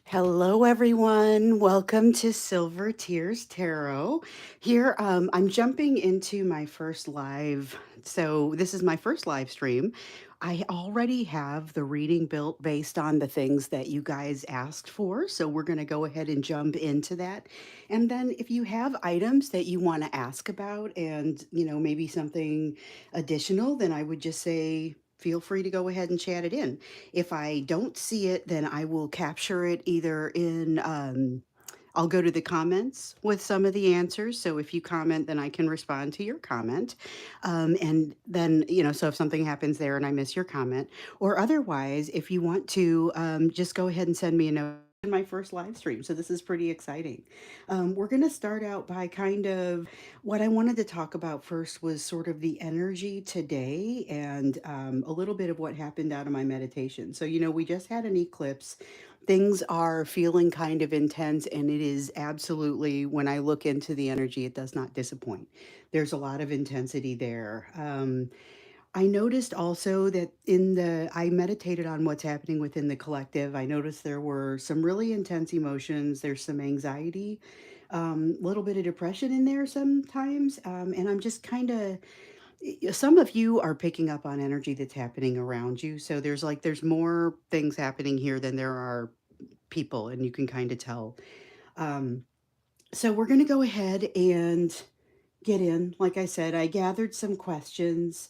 Hello, everyone. Welcome to Silver Tears Tarot. Here, I'm jumping into my first live. So, this is my first live stream. I already have the reading built based on the things that you guys asked for. So, we're going to go ahead and jump into that. And then, if you have items that you want to ask about and, maybe something additional, then I would just say, feel free to go ahead and chat it in. If I don't see it, then I will capture it either I'll go to the comments with some of the answers. So if you comment, then I can respond to your comment. And then, so if something happens there and I miss your comment, or otherwise, if you want to just go ahead and send me a note in my first live stream. So this is pretty exciting. We're going to start out by kind of what I wanted to talk about first was sort of the energy today and a little bit of what happened out of my meditation. So, we just had an eclipse. Things are feeling kind of intense, and it is absolutely, when I look into the energy, it does not disappoint. There's a lot of intensity there. I noticed also that I meditated on what's happening within the collective. I noticed there were some really intense emotions. There's some anxiety, a little bit of depression in there sometimes. And I'm just kind of, some of you are picking up on energy that's happening around you. So there's more things happening here than there are people, and you can kind of tell. Um, so we're going to go ahead and get in. Like I said, I gathered some questions.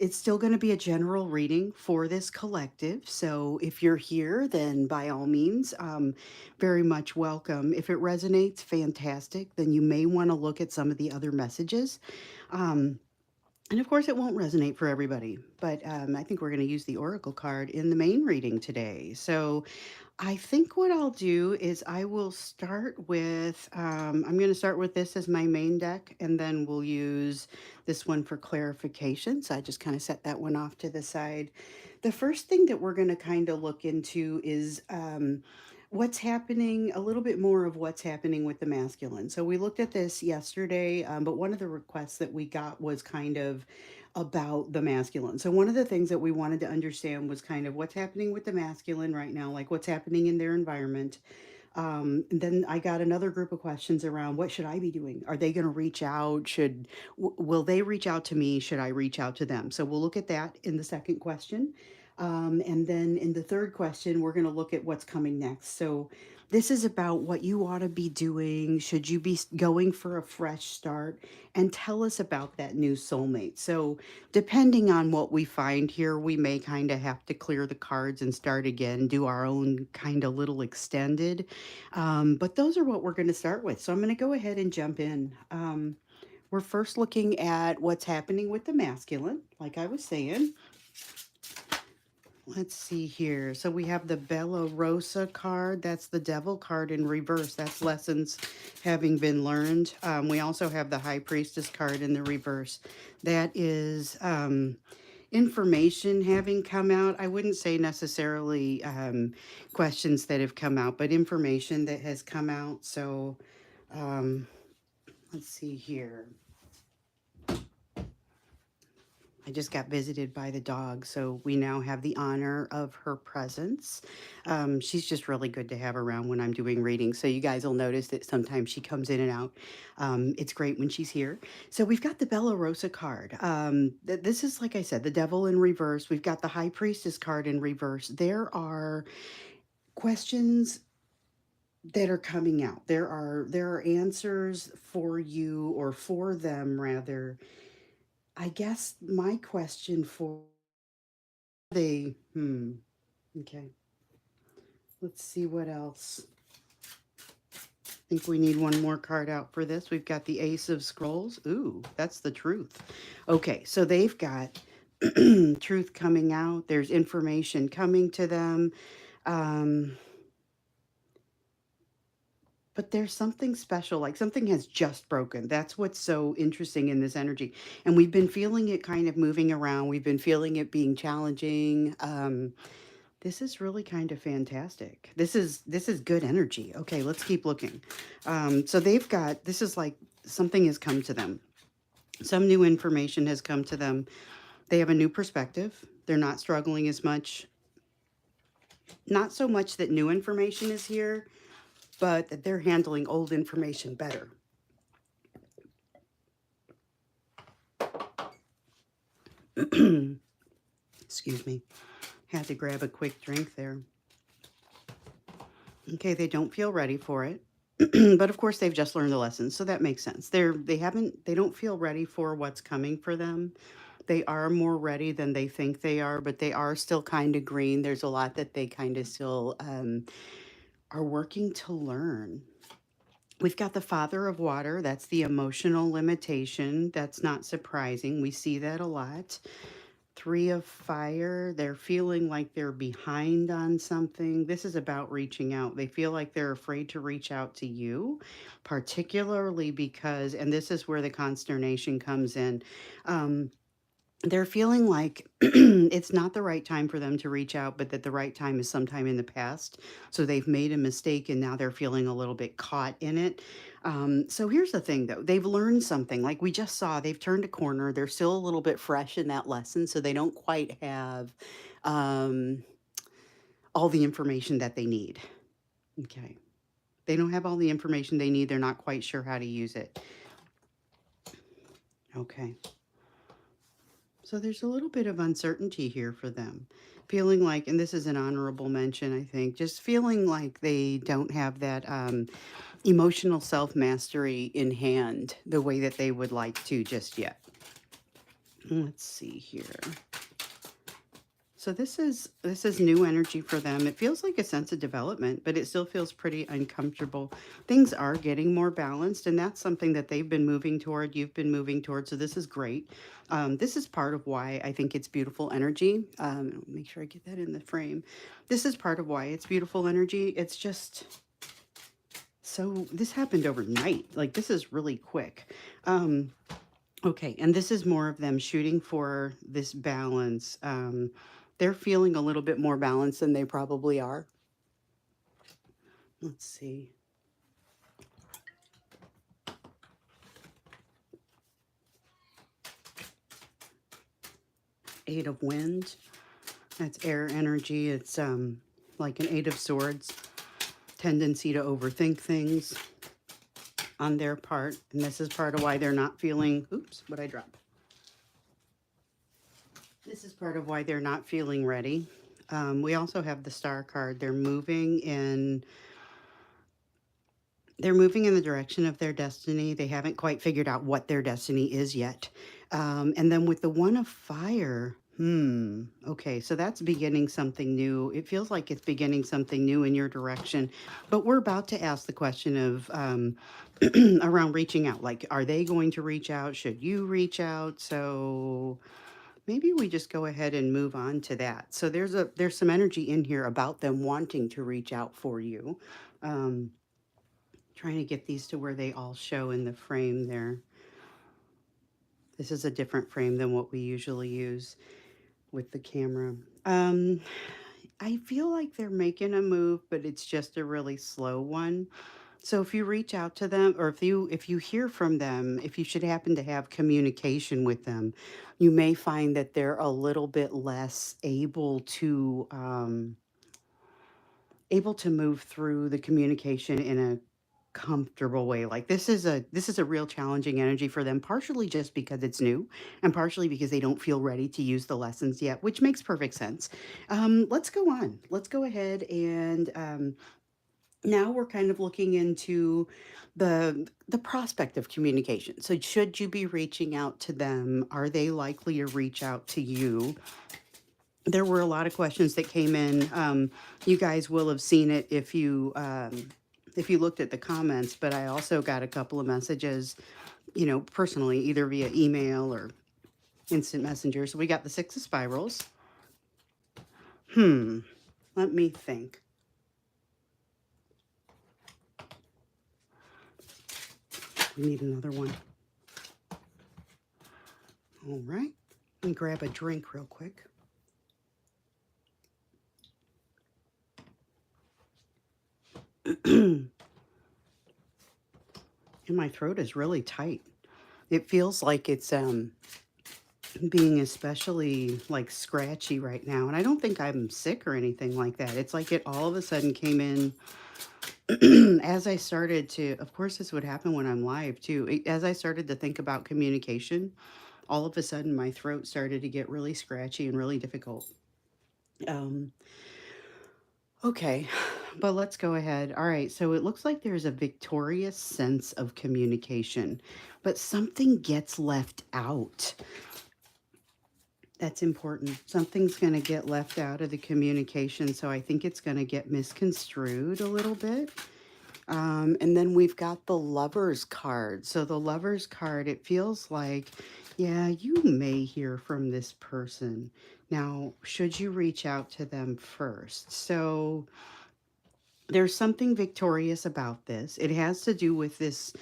It's still going to be a general reading for this collective. So if you're here, then by all means, very much welcome. If it resonates, fantastic. Then you may want to look at some of the other messages. Um, and of course, it won't resonate for everybody, but I think we're going to use the Oracle card in the main reading today. So I think what I'll do is I will start with, I'm going to start with this as my main deck, and then we'll use this one for clarification. So I just kind of set that one off to the side. The first thing that we're going to kind of look into is what's happening, a little bit more of what's happening with the masculine. So we looked at this yesterday, but one of the requests that we got was kind of about the masculine. So one of the things that we wanted to understand was kind of what's happening with the masculine right now, like what's happening in their environment. And then I got another group of questions around what should I be doing? Are they going to reach out? Will they reach out to me? Should I reach out to them? So we'll look at that in the second question. And then in the third question, we're going to look at what's coming next. So this is about what you ought to be doing. Should you be going for a fresh start? And tell us about that new soulmate. So depending on what we find here, we may kind of have to clear the cards and start again, do our own kind of little extended. But those are what we're going to start with. So I'm going to go ahead and jump in. We're first looking at what's happening with the masculine, like I was saying. Let's see here. So we have the Bella Rosa card. That's the Devil card in reverse. That's lessons having been learned. We also have the High Priestess card in the reverse. That is information having come out. I wouldn't say necessarily questions that have come out, but information that has come out. So um, let's see here. I just got visited by the dog, so we now have the honor of her presence. She's just really good to have around when I'm doing readings. So you guys will notice that sometimes she comes in and out. It's great when she's here. So we've got the Bella Rosa card. This is, like I said, the Devil in reverse. We've got the High Priestess card in reverse. There are questions that are coming out. There are answers for you, or for them rather. I guess my question for okay. Let's see what else. I think we need one more card out for this. We've got the Ace of Scrolls. Ooh, that's the truth. Okay, so they've got truth coming out. There's information coming to them. Um, but there's something special, like something has just broken. That's what's so interesting in this energy. And we've been feeling it kind of moving around. We've been feeling it being challenging. This is really kind of fantastic. This is good energy. Okay, let's keep looking. So they've got, this is like something has come to them. Some new information has come to them. They have a new perspective. They're not struggling as much Not so much that new information is here, but that they're handling old information better. Excuse me. Had to grab a quick drink there. Okay, they don't feel ready for it. But of course they've just learned the lesson, so that makes sense. They don't feel ready for what's coming for them. They are more ready than they think they are, but they are still kind of green. There's a lot that they kind of still are working to learn. We've got the Father of Water. That's the emotional limitation. That's not surprising. We see that a lot. Three of Fire. They're feeling like they're behind on something. This is about reaching out. They feel like they're afraid to reach out to you, particularly because, and this is where the consternation comes in. Um, they're feeling like it's not the right time for them to reach out, but that the right time is sometime in the past. So they've made a mistake and now they're feeling a little bit caught in it. So here's the thing though, they've learned something. Like we just saw, they've turned a corner. They're still a little bit fresh in that lesson. So they don't quite have um, all the information that they need. Okay. They don't have all the information they need. They're not quite sure how to use it. Okay. So there's a little bit of uncertainty here for them. Feeling like, and this is an honorable mention, I think, just feeling like they don't have that emotional self mastery in hand the way that they would like to just yet. Let's see here. So this is new energy for them. It feels like a sense of development, but it still feels pretty uncomfortable. Things are getting more balanced, and that's something that they've been moving toward. You've been moving toward, so this is great. This is part of why I think it's beautiful energy. Make sure I get that in the frame. This is part of why it's beautiful energy. It's just so this happened overnight. Like this is really quick. Okay, and this is more of them shooting for this balance. They're feeling a little bit more balanced than they probably are. Let's see. Eight of Wands. That's air energy. It's like an Eight of Swords. Tendency to overthink things on their part. And this is part of why they're not feeling, oops, what'd I drop? This is part of why they're not feeling ready. We also have the Star card. They're moving in the direction of their destiny. They haven't quite figured out what their destiny is yet. And then with the One of Fire, okay, so that's beginning something new. It feels like it's beginning something new in your direction. But we're about to ask the question of around reaching out. Like, are they going to reach out? Should you reach out? So maybe we just go ahead and move on to that. So there's some energy in here about them wanting to reach out for you. Um, Trying to get these to where they all show in the frame there. This is a different frame than what we usually use with the camera. I feel like they're making a move, but it's just a really slow one. So if you reach out to them or if you hear from them, if you should happen to have communication with them, you may find that they're a little bit less able to move through the communication in a comfortable way. Like this is a real challenging energy for them, partially just because it's new and partially because they don't feel ready to use the lessons yet, which makes perfect sense. Let's go on. Let's go ahead and now we're kind of looking into the prospect of communication. So should you be reaching out to them? Are they likely to reach out to you? There were a lot of questions that came in. You guys will have seen it if you looked at the comments, but I also got a couple of messages, personally, either via email or instant messenger. So we got the Six of Spirals. Let me think. We need another one. All right. Let me grab a drink real quick. And my throat is really tight. It feels like it's being especially like scratchy right now. And I don't think I'm sick or anything like that. It's like it all of a sudden came in as I started to, of course, this would happen when I'm live too. As I started to think about communication, all of a sudden my throat started to get really scratchy and really difficult. Um, okay, but let's go ahead. All right, so it looks like there's a victorious sense of communication, but something gets left out. That's important. Something's going to get left out of the communication, so I think it's going to get misconstrued a little bit. And then we've got the Lover's card. So the Lover's card, it feels like, yeah, you may hear from this person. Now, should you reach out to them first? So there's something victorious about this. It has to do with this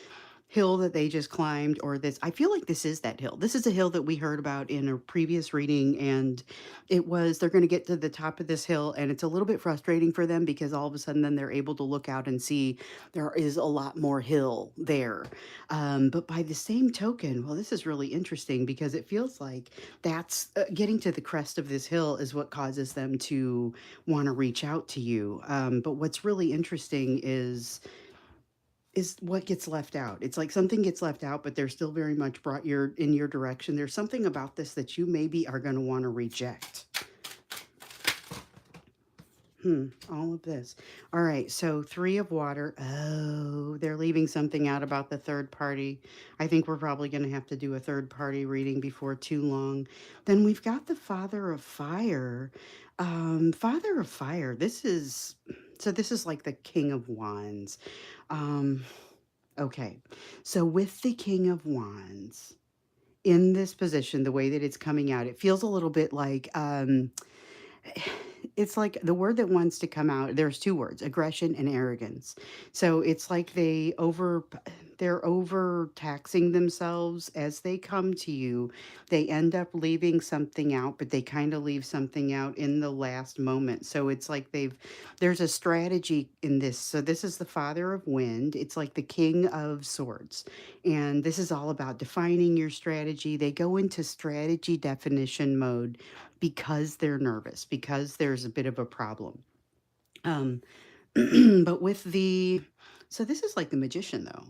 hill that they just climbed, or this, I feel like this is that hill. This is a hill that we heard about in a previous reading, and it was they're going to get to the top of this hill, and it's a little bit frustrating for them because all of a sudden then they're able to look out and see there is a lot more hill there. But by the same token, well, this is really interesting because it feels like that's getting to the crest of this hill is what causes them to want to reach out to you. But what's really interesting is what gets left out. It's like something gets left out, but they're still very much brought your in your direction. There's something about this that you maybe are going to want to reject. All of this. All right, so 3 of water. Oh, they're leaving something out about the third party. I think we're probably going to have to do a third party reading before too long. Then we've got the Father of Fire. Father of Fire. This is like the King of Wands. Um, okay. So with the King of Wands in this position, the way that it's coming out, it feels a little bit like it's like the word that wants to come out, there's 2 words, aggression and arrogance. So it's like they're overtaxing themselves as they come to you. They end up leaving something out, but they kind of leave something out in the last moment. So it's like there's a strategy in this. So this is the Father of Wind. It's like the King of Swords. And this is all about defining your strategy. They go into strategy definition mode because they're nervous, because there's a bit of a problem. Um, but with the so this is like the magician though.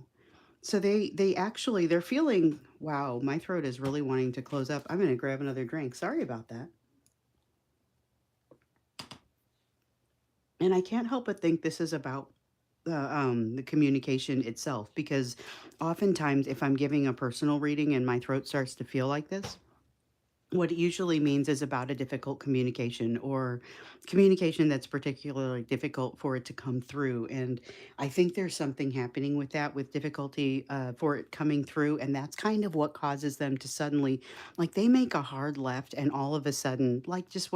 So they actually they're feeling, wow, my throat is really wanting to close up. I'm going to grab another drink. Sorry about that. And I can't help but think this is about the communication itself, because oftentimes if I'm giving a personal reading and my throat starts to feel like this, what it usually means is about a difficult communication, or communication that's particularly difficult for it to come through. And I think there's something happening with that, with difficulty for it coming through. And that's kind of what causes them to suddenly, like, they make a hard left, and all of a sudden, like just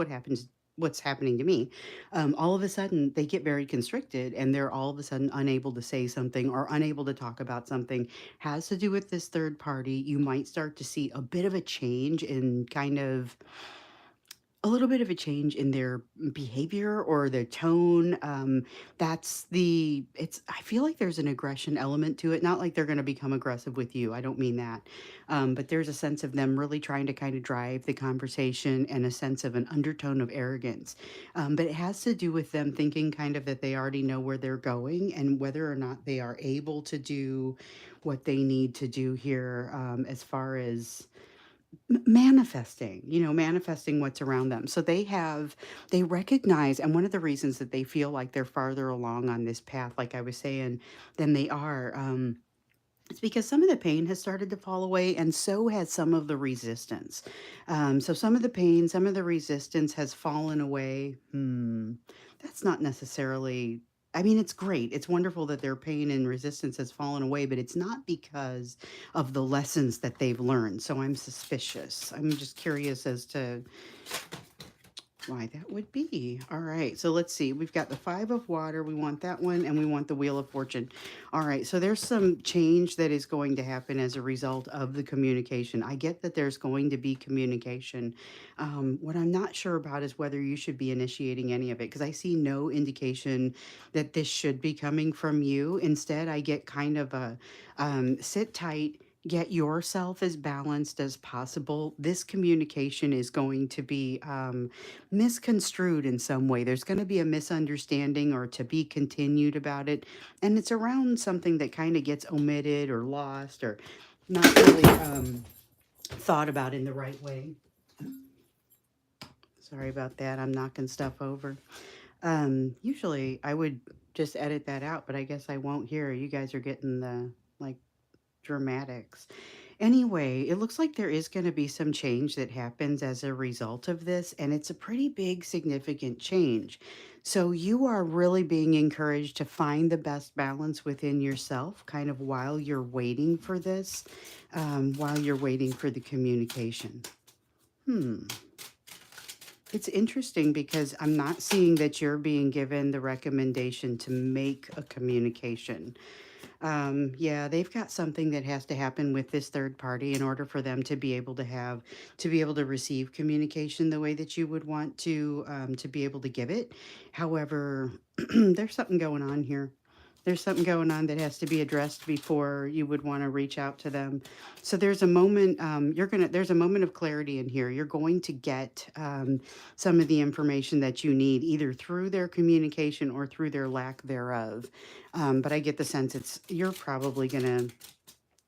what's happening to me, all of a sudden they get very constricted, and they're all of a sudden unable to say something or unable to talk about something. Has to do with this third party. You might start to see a bit of a change in kind of a little bit of a change in their behavior or their tone. I feel like there's an aggression element to it. Not like they're going to become aggressive with you. I don't mean that. But there's a sense of them really trying to kind of drive the conversation, and a sense of an undertone of arrogance. But it has to do with them thinking kind of that they already know where they're going, and whether or not they are able to do what they need to do here, as far as manifesting, manifesting what's around them. So they recognize, and one of the reasons that they feel like they're farther along on this path, like I was saying, than they are, it's because some of the pain has started to fall away, and so has some of the resistance. So some of the pain, some of the resistance has fallen away. That's not necessarily. I mean, it's great. It's wonderful that their pain and resistance has fallen away, but it's not because of the lessons that they've learned. So I'm suspicious. I'm just curious as to why that would be. All right, so let's see. We've got the 5 of water. We want that one, and we want the Wheel of Fortune. All right, so there's some change that is going to happen as a result of the communication. I get that there's going to be communication. What I'm not sure about is whether you should be initiating any of it, because I see no indication that this should be coming from you. Instead, I get kind of a sit tight. get yourself as balanced as possible, this communication is going to be misconstrued in some way. There's going to be a misunderstanding or to be continued about it. And it's around something that kind of gets omitted or lost or not really thought about in the right way. Sorry about that. I'm knocking stuff over. Usually I would just edit that out, but I guess I won't here. You guys are getting the like dramatics. Anyway, it looks like there is going to be some change that happens as a result of this, and it's a pretty big, significant change. So, you are really being encouraged to find the best balance within yourself, kind of while you're waiting for this, while you're waiting for the communication. Hmm. It's interesting because I'm not seeing that you're being given the recommendation to make a communication. Yeah, they've got something that has to happen with this third party in order for them to be able to have to be able to receive communication the way that you would want to be able to give it. However, there's something going on here. There's something going on that has to be addressed before you would want to reach out to them. So there's a moment, there's a moment of clarity in here. You're going to get some of the information that you need either through their communication or through their lack thereof. But I get the sense you're probably gonna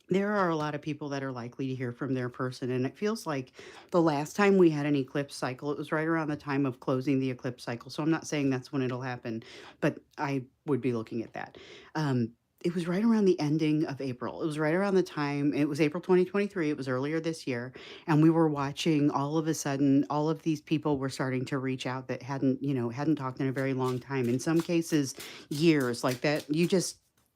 there are a lot of people that are likely to hear from their person, and it feels like the last time we had an eclipse cycle, it was right around the time of closing the eclipse cycle. So I'm not saying that's when it'll happen, but I would be looking at that. Um, it was right around the ending of April. It was right around the time, it was April 2023. It was earlier this year. And we were watching all of a sudden, all of these people were starting to reach out that hadn't talked in a very long time. In some cases, years like that.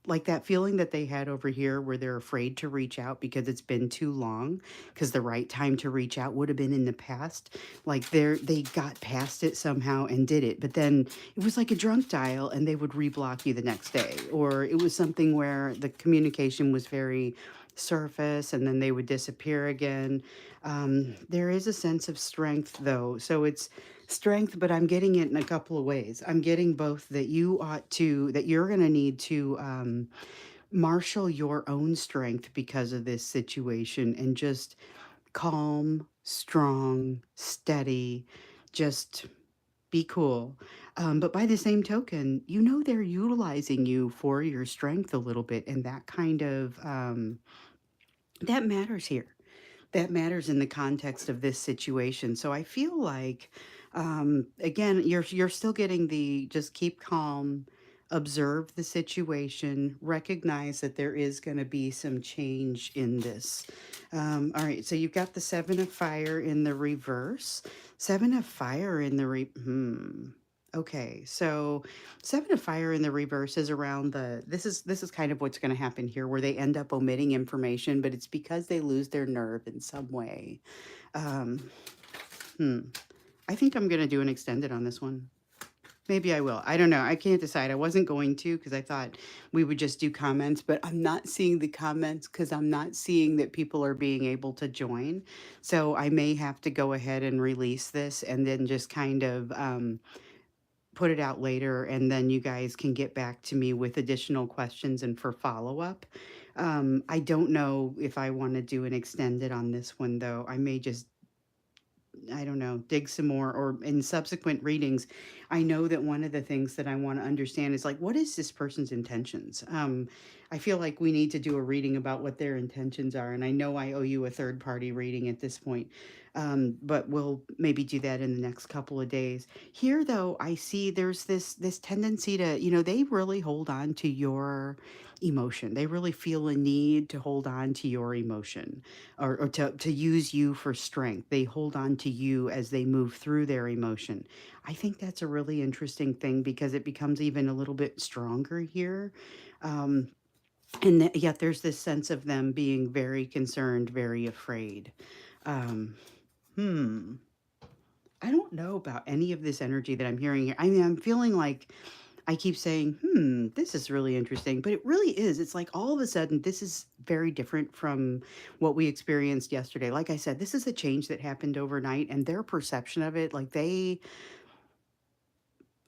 Like that feeling that they had over here where they're afraid to reach out because it's been too long, because the right time to reach out would have been in the past. Like they got past it somehow and did it, but then it was like a drunk dial and they would reblock you the next day, or it was something where the communication was very surface and then they would disappear again. There is a sense of strength though, so it's strength, but I'm getting it in a couple of ways. I'm getting both that you're going to need to marshal your own strength because of this situation and just calm, strong, steady, just be cool. But by the same token, they're utilizing you for your strength a little bit, and that matters here. That matters in the context of this situation. So I feel like, again, you're still getting the just keep calm, observe the situation, recognize that there is going to be some change in this. All right, so you've got the Seven of Fire in the reverse. Seven of Fire in the Okay, so Seven of Fire in the reverse is around this is kind of what's going to happen here, where they end up omitting information, but it's because they lose their nerve in some way. Um, hmm. I think I'm going to do an extended on this one. Maybe I will. I don't know. I can't decide. I wasn't going to because I thought we would just do comments, but I'm not seeing the comments because I'm not seeing that people are being able to join. So I may have to go ahead and release this and then just kind of put it out later, and then you guys can get back to me with additional questions and for follow-up. I don't know if I want to do an extended on this one, though. I may just, I don't know, dig some more, or in subsequent readings. I know that one of the things that I want to understand is like, what is this person's intentions? I feel like we need to do a reading about what their intentions are. And I know I owe you a third party reading at this point, but we'll maybe do that in the next couple of days. Here, though, I see there's this tendency to, they really hold on to your emotion. They really feel a need to hold on to your emotion, or to use you for strength. They hold on to you as they move through their emotion. I think that's a really interesting thing because it becomes even a little bit stronger here. Um, and yet there's this sense of them being very concerned, very afraid. Um, hmm. I don't know about any of this energy that I'm hearing here. I mean, I'm feeling like I keep saying, this is really interesting, but it really is. It's like all of a sudden, this is very different from what we experienced yesterday. Like I said, this is a change that happened overnight, and their perception of it, like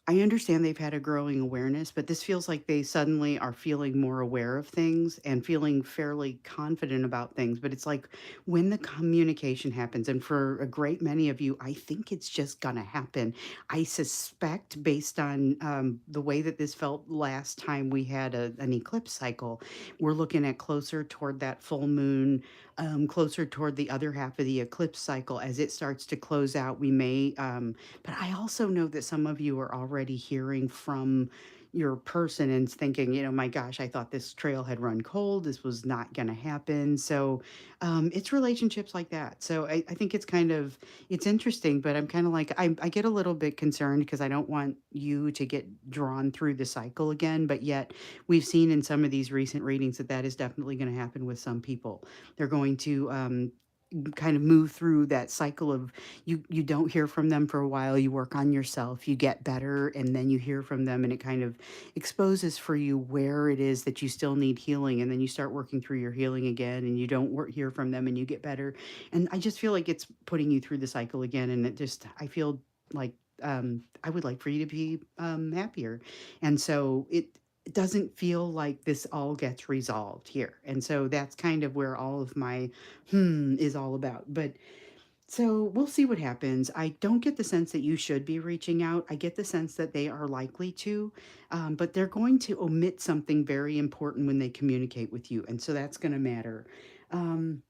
I understand they've had a growing awareness, but this feels like they suddenly are feeling more aware of things and feeling fairly confident about things. But it's like when the communication happens, and for a great many of you, I think it's just going to happen. I suspect, based on the way that this felt last time we had an eclipse cycle, we're looking at closer toward that full moon, closer toward the other half of the eclipse cycle as it starts to close out. We may. But I also know that some of you are already hearing from your person and thinking, my gosh, I thought this trail had run cold. This was not going to happen. So it's relationships like that. So I think it's interesting, but I'm kind of like, I get a little bit concerned because I don't want you to get drawn through the cycle again. But yet we've seen in some of these recent readings that that is definitely going to happen with some people. They're going to kind of move through that cycle of you don't hear from them for a while, you work on yourself, you get better, and then you hear from them, and it kind of exposes for you where it is that you still need healing, and then you start working through your healing again, and you don't hear from them, and you get better. And I just feel like it's putting you through the cycle again, and I feel like I would like for you to be happier. And so it doesn't feel like this all gets resolved here. And so that's kind of where all of my is all about. But so we'll see what happens. I don't get the sense that you should be reaching out. I get the sense that they are likely to, but they're going to omit something very important when they communicate with you. And so that's going to matter. Um,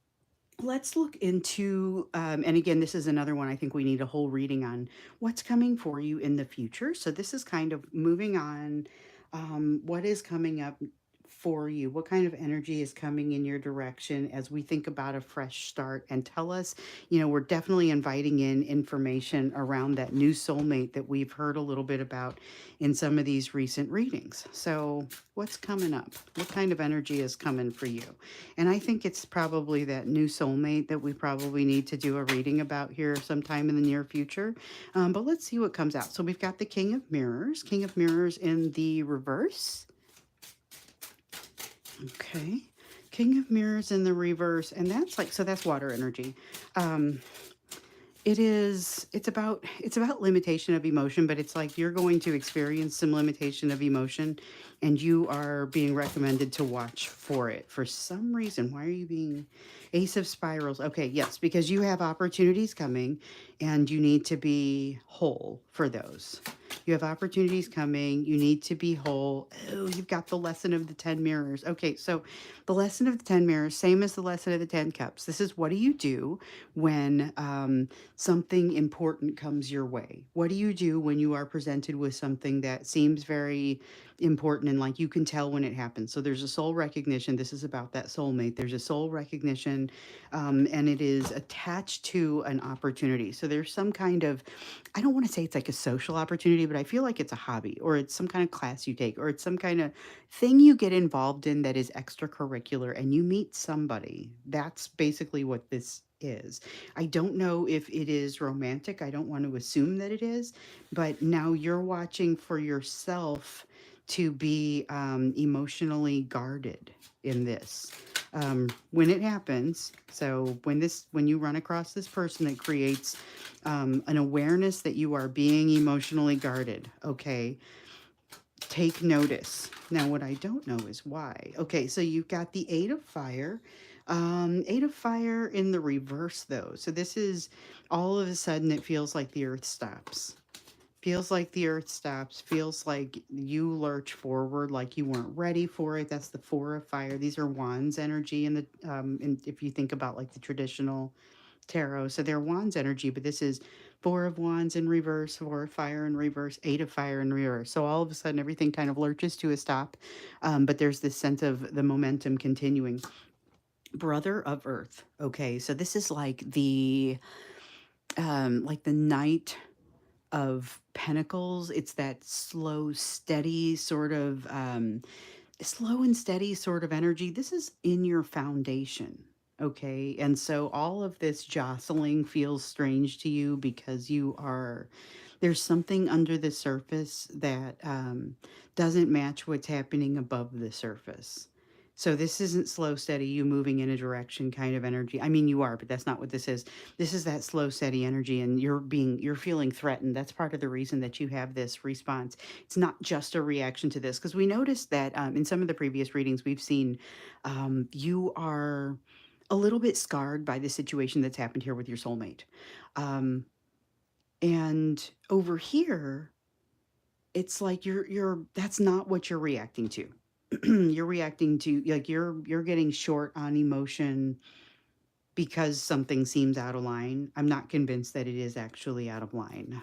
let's look into, and again, this is another one I think we need a whole reading on what's coming for you in the future. So this is kind of moving on. What is coming up for you? What kind of energy is coming in your direction as we think about a fresh start? And tell us, we're definitely inviting in information around that new soulmate that we've heard a little bit about in some of these recent readings. So, what's coming up? What kind of energy is coming for you? And I think it's probably that new soulmate that we probably need to do a reading about here sometime in the near future. But let's see what comes out. So we've got the King of Mirrors in the reverse. Okay. King of Mirrors in the reverse. And that's like, so that's water energy. Um, it's about limitation of emotion, but it's like you're going to experience some limitation of emotion and you are being recommended to watch for it for some reason. Why are you being Ace of Spirals? Okay, yes, because you have opportunities coming and you need to be whole for those. You have opportunities coming. You need to be whole. Oh, you've got the lesson of the 10 mirrors. Okay, so the lesson of the 10 mirrors, same as the lesson of the 10 cups. This is what do you do when something important comes your way? What do you do when you are presented with something that seems very important and like you can tell when it happens? So there's a soul recognition. This is about that soulmate. There's a soul recognition, and it is attached to an opportunity. So there's some kind of, I don't want to say it's like a social opportunity, but I feel like it's a hobby or it's some kind of class you take or it's some kind of thing you get involved in that is extracurricular and you meet somebody. That's basically what this is. I don't know if it is romantic. I don't want to assume that it is, but now you're watching for yourself to be emotionally guarded in this. When it happens, so when you run across this person that creates an awareness that you are being emotionally guarded, okay, take notice. Now, what I don't know is why. Okay, so you've got the Eight of Fire. Eight of Fire in the reverse, though. So this is all of a sudden it feels like the earth stops. Feels like the earth stops. Feels like you lurch forward, like you weren't ready for it. That's the Four of Fire. These are wands energy if you think about like the traditional tarot. So they're wands energy, but this is Four of Wands in reverse, Four of Fire in reverse, Eight of Fire in reverse. So all of a sudden, everything kind of lurches to a stop, but there's this sense of the momentum continuing. Brother of Earth. Okay, so this is like the Knight of Pentacles. It's that slow and steady sort of energy. This is in your foundation. Okay. And so all of this jostling feels strange to you because there's something under the surface that doesn't match what's happening above the surface. So this isn't slow, steady, you moving in a direction kind of energy. I mean, you are, but that's not what this is. This is that slow, steady energy, and you're feeling threatened. That's part of the reason that you have this response. It's not just a reaction to this, because we noticed that in some of the previous readings we've seen, you are a little bit scarred by the situation that's happened here with your soulmate. Um, and over here, it's like you're that's not what you're reacting to. You're reacting to, like, you're getting short on emotion because something seems out of line. I'm not convinced that it is actually out of line.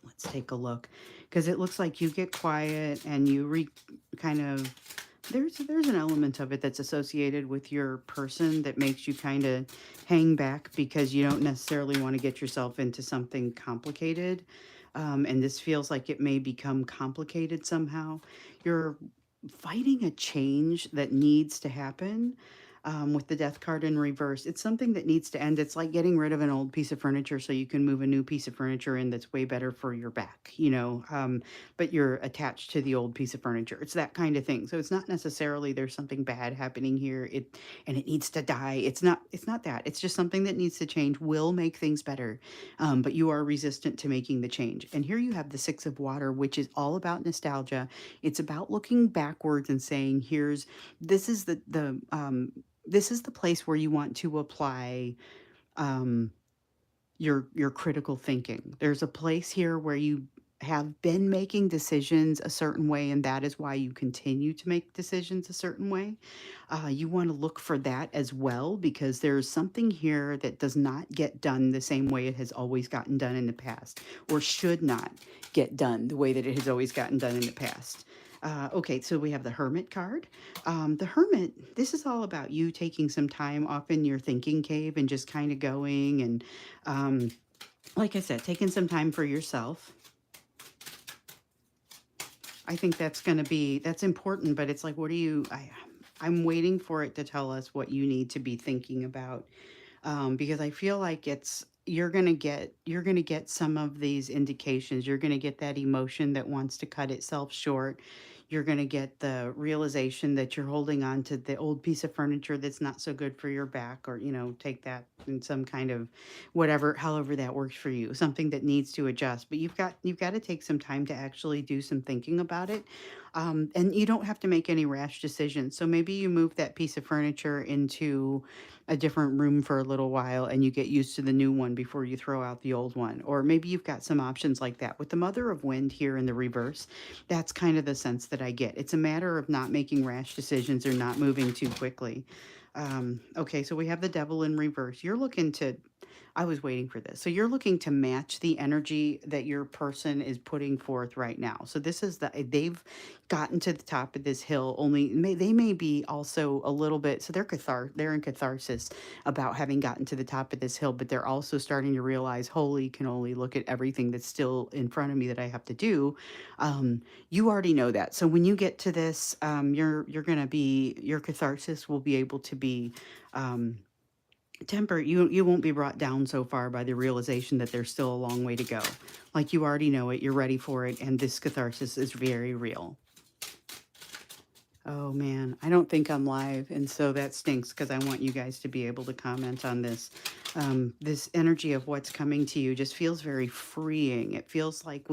Let's take a look, because it looks like you get quiet and kind of, there's an element of it that's associated with your person that makes you kind of hang back because you don't necessarily want to get yourself into something complicated. And this feels like it may become complicated somehow. You're fighting a change that needs to happen. With the death card in reverse, it's something that needs to end. It's like getting rid of an old piece of furniture so you can move a new piece of furniture in that's way better for your back, but you're attached to the old piece of furniture. It's that kind of thing. So it's not necessarily there's something bad happening here. It needs to die. It's not that. It's just something that needs to change, will make things better. But you are resistant to making the change. And here you have the Six of Water, which is all about nostalgia. It's about looking backwards and saying, here's this is this is the place where you want to apply um, your critical thinking. There's a place here where you have been making decisions a certain way, and that is why you continue to make decisions a certain way. You want to look for that as well, because there's something here that does not get done the same way it has always gotten done in the past, or should not get done the way that it has always gotten done in the past. Okay, so we have the Hermit card. The Hermit, this is all about you taking some time off in your thinking cave and just kind of going and, um, like I said, taking some time for yourself. I think that's important, but it's like, I'm waiting for it to tell us what you need to be thinking about, because I feel like you're gonna get some of these indications. You're gonna get that emotion that wants to cut itself short. You're gonna get the realization that you're holding on to the old piece of furniture that's not so good for your back, or take that in some kind of whatever, however that works for you. Something that needs to adjust, but you've got to take some time to actually do some thinking about it. And you don't have to make any rash decisions. So maybe you move that piece of furniture into a different room for a little while and you get used to the new one before you throw out the old one. Or maybe you've got some options like that. With the Mother of Wind here in the reverse, that's kind of the sense that I get. It's a matter of not making rash decisions or not moving too quickly. Okay, so we have the Devil in reverse. I was waiting for this. So you're looking to match the energy that your person is putting forth right now. So they've gotten to the top of this hill. They may be also a little bit, so they're in catharsis about having gotten to the top of this hill, but they're also starting to realize, holy cannoli, look at everything that's still in front of me that I have to do. You already know that. So when you get to this, your catharsis will be able to be um, tempered. You won't be brought down so far by the realization that there's still a long way to go. Like, you already know it, you're ready for it, and this catharsis is very real. Oh man, I don't think I'm live, and so that stinks because I want you guys to be able to comment on this. This energy of what's coming to you just feels very freeing. It feels like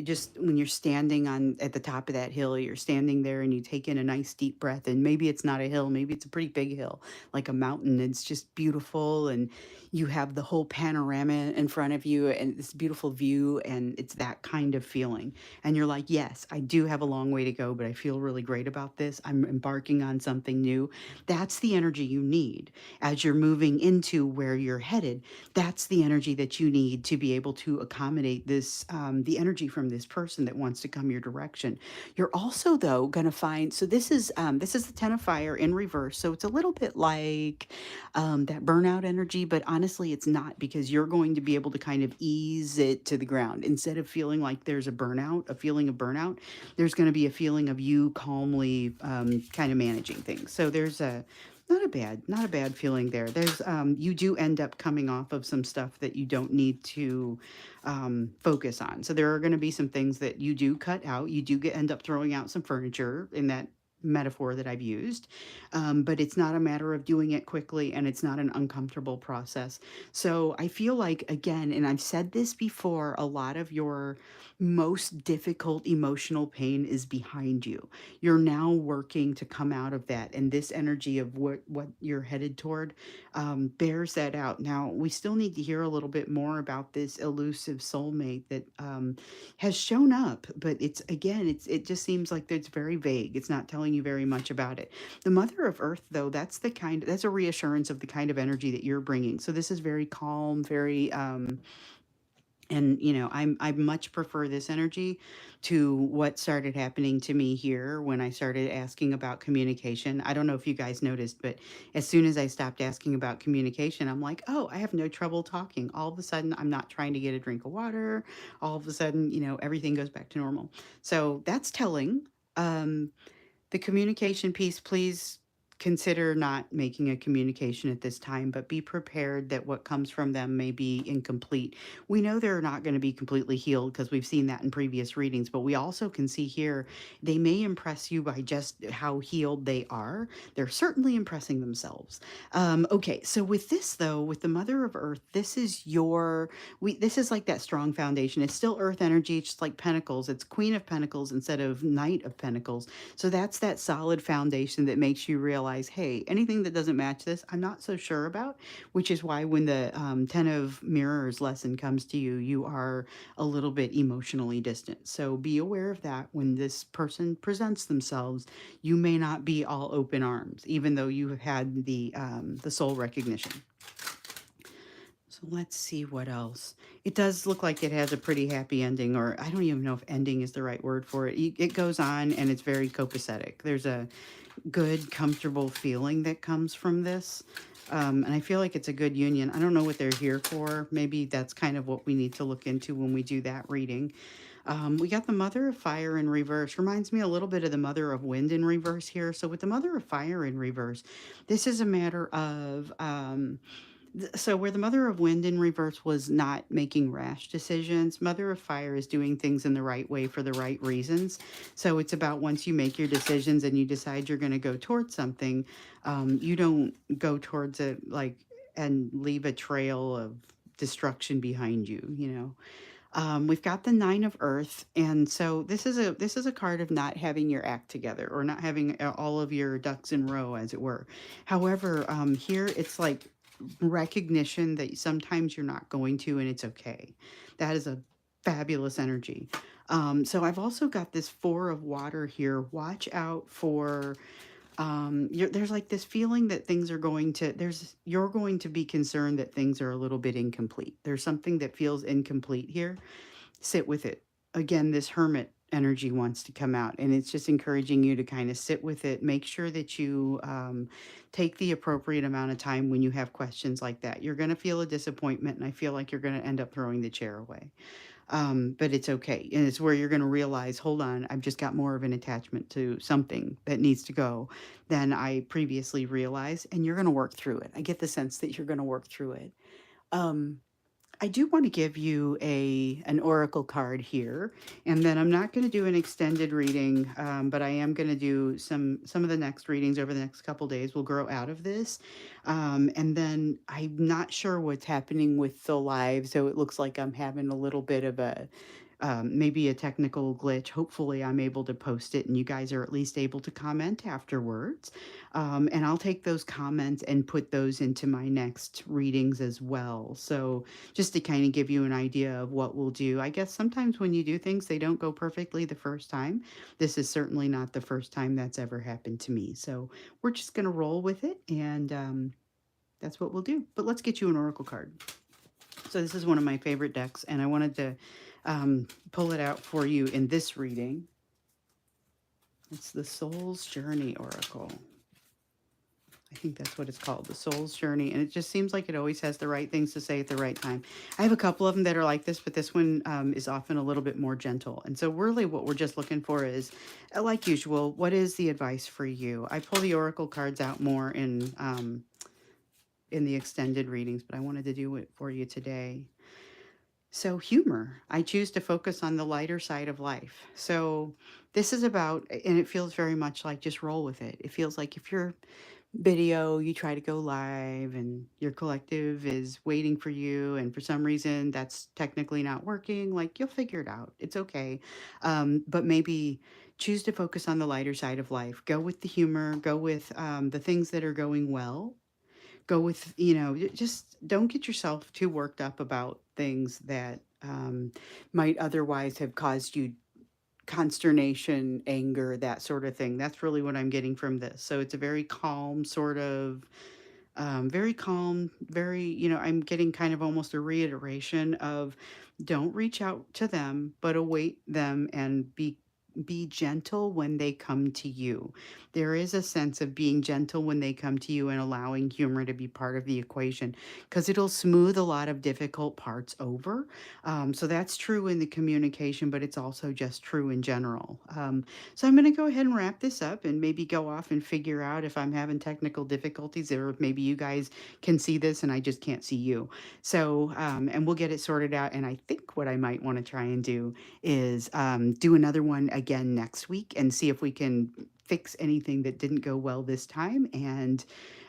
just when you're standing on at the top of that hill, you're standing there and you take in a nice deep breath, and maybe it's not a hill, maybe it's a pretty big hill, like a mountain. It's just beautiful, and you have the whole panorama in front of you, and this beautiful view, and it's that kind of feeling. And you're like, yes, I do have a long way to go, but I feel really great about this. I'm embarking on something new. That's the energy you need as you're moving into where you're headed. That's the energy that you need to be able to accommodate the energy from this person that wants to come your direction. You're also, though, going to find, so this is the Ten of Fire in reverse. So it's a little bit like that burnout energy, but honestly, it's not, because you're going to be able to kind of ease it to the ground. Instead of feeling like there's a feeling of burnout, there's going to be a feeling of you calmly kind of managing things. So there's not a bad feeling there. You do end up coming off of some stuff that you don't need to focus on. So there are going to be some things that you do cut out. You do end up throwing out some furniture in that metaphor that I've used. But it's not a matter of doing it quickly, and it's not an uncomfortable process. So I feel like, again, and I've said this before, a lot of your most difficult emotional pain is behind you. You're now working to come out of that, and this energy of what you're headed toward bears that out. Now, we still need to hear a little bit more about this elusive soulmate that has shown up, but it's, again, it just seems like it's very vague. It's not telling you very much about it. The Mother of Earth, though, that's a reassurance of the kind of energy that you're bringing. So this is very calm, very and I much prefer this energy to what started happening to me here when I started asking about communication. I don't know if you guys noticed, but as soon as I stopped asking about communication, I'm like, oh, I have no trouble talking. All of a sudden, I'm not trying to get a drink of water. All of a sudden, everything goes back to normal. So that's telling. um the communication piece, please consider not making a communication at this time, but be prepared that what comes from them may be incomplete. We know they're not going to be completely healed because we've seen that in previous readings, but we also can see here they may impress you by just how healed they are. They're certainly impressing themselves. Okay, so with this though, with the Mother of Earth, this is like that strong foundation. It's still Earth energy, just like Pentacles. It's Queen of Pentacles instead of Knight of Pentacles. So that's that solid foundation that makes you realize, hey, anything that doesn't match this, I'm not so sure about, which is why when the Ten of Mirrors lesson comes to you, you are a little bit emotionally distant. So be aware of that when this person presents themselves. You may not be all open arms, even though you have had the soul recognition. So let's see what else. It does look like it has a pretty happy ending, or I don't even know if ending is the right word for it. It goes on and it's very copacetic. There's a good, comfortable feeling that comes from this. And I feel like it's a good union. I don't know what they're here for. Maybe that's kind of what we need to look into when we do that reading. We got the Mother of Fire in reverse. Reminds me a little bit of the Mother of Wind in reverse here. So with the Mother of Fire in reverse, this is a matter of so where the Mother of Wind in reverse was not making rash decisions, Mother of Fire is doing things in the right way for the right reasons. So it's about once you make your decisions and you decide you're going to go towards something, you don't go towards it like and leave a trail of destruction behind you. We've got the Nine of Earth, and so this is a card of not having your act together or not having all of your ducks in row, as it were. However, here it's like recognition that sometimes you're not going to, and it's okay. That is a fabulous energy. So I've also got this Four of Water here. Watch out for there's like this feeling that things are going to you're going to be concerned that things are a little bit incomplete. There's something that feels incomplete here. Sit with it. Again, this Hermit energy wants to come out, and it's just encouraging you to kind of sit with it. Make sure that you take the appropriate amount of time when you have questions like that. You're going to feel a disappointment, and I feel like you're going to end up throwing the chair away. But it's okay. And it's where you're going to realize, hold on, I've just got more of an attachment to something that needs to go than I previously realized. And you're going to work through it. I get the sense that you're going to work through it. Um, I do want to give you an oracle card here, and then I'm not going to do an extended reading, but I am going to do some of the next readings over the next couple days will grow out of this. And then I'm not sure what's happening with the live, so it looks like I'm having a little bit of a maybe a technical glitch. Hopefully, I'm able to post it and you guys are at least able to comment afterwards. And I'll take those comments and put those into my next readings as well. So, just to kind of give you an idea of what we'll do, I guess sometimes when you do things, they don't go perfectly the first time. This is certainly not the first time that's ever happened to me. So, we're just going to roll with it, and that's what we'll do. But let's get you an oracle card. So this is one of my favorite decks, and I wanted to pull it out for you in this reading. It's the Soul's Journey Oracle. I think that's what it's called, the Soul's Journey. And it just seems like it always has the right things to say at the right time. I have a couple of them that are like this, but this one is often a little bit more gentle. And so really what we're just looking for is, like usual, what is the advice for you? I pull the oracle cards out more in the extended readings, but I wanted to do it for you today. So, humor. I choose to focus on the lighter side of life. So, this is about, and it feels very much like just roll with it. It feels like if you're video, you try to go live and your collective is waiting for you, and for some reason that's technically not working, like you'll figure it out. It's okay. But maybe choose to focus on the lighter side of life. Go with the humor, go with the things that are going well. Go with, just don't get yourself too worked up about things that might otherwise have caused you consternation, anger, that sort of thing. That's really what I'm getting from this. So it's a very calm sort of, very calm, very, I'm getting kind of almost a reiteration of don't reach out to them, but await them and be gentle when they come to you. There is a sense of being gentle when they come to you and allowing humor to be part of the equation because it'll smooth a lot of difficult parts over. So that's true in the communication, but it's also just true in general. So I'm going to go ahead and wrap this up and maybe go off and figure out if I'm having technical difficulties or if maybe you guys can see this and I just can't see you. So, and we'll get it sorted out. And I think what I might want to try and do is do another one again next week and see if we can fix anything that didn't go well this time. And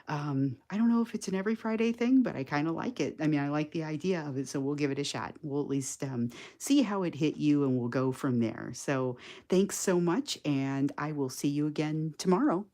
I don't know if it's an every Friday thing, but I kind of like it. I mean, I like the idea of it, so we'll give it a shot. We'll at least see how it hit you, and we'll go from there. So, thanks so much, and I will see you again tomorrow.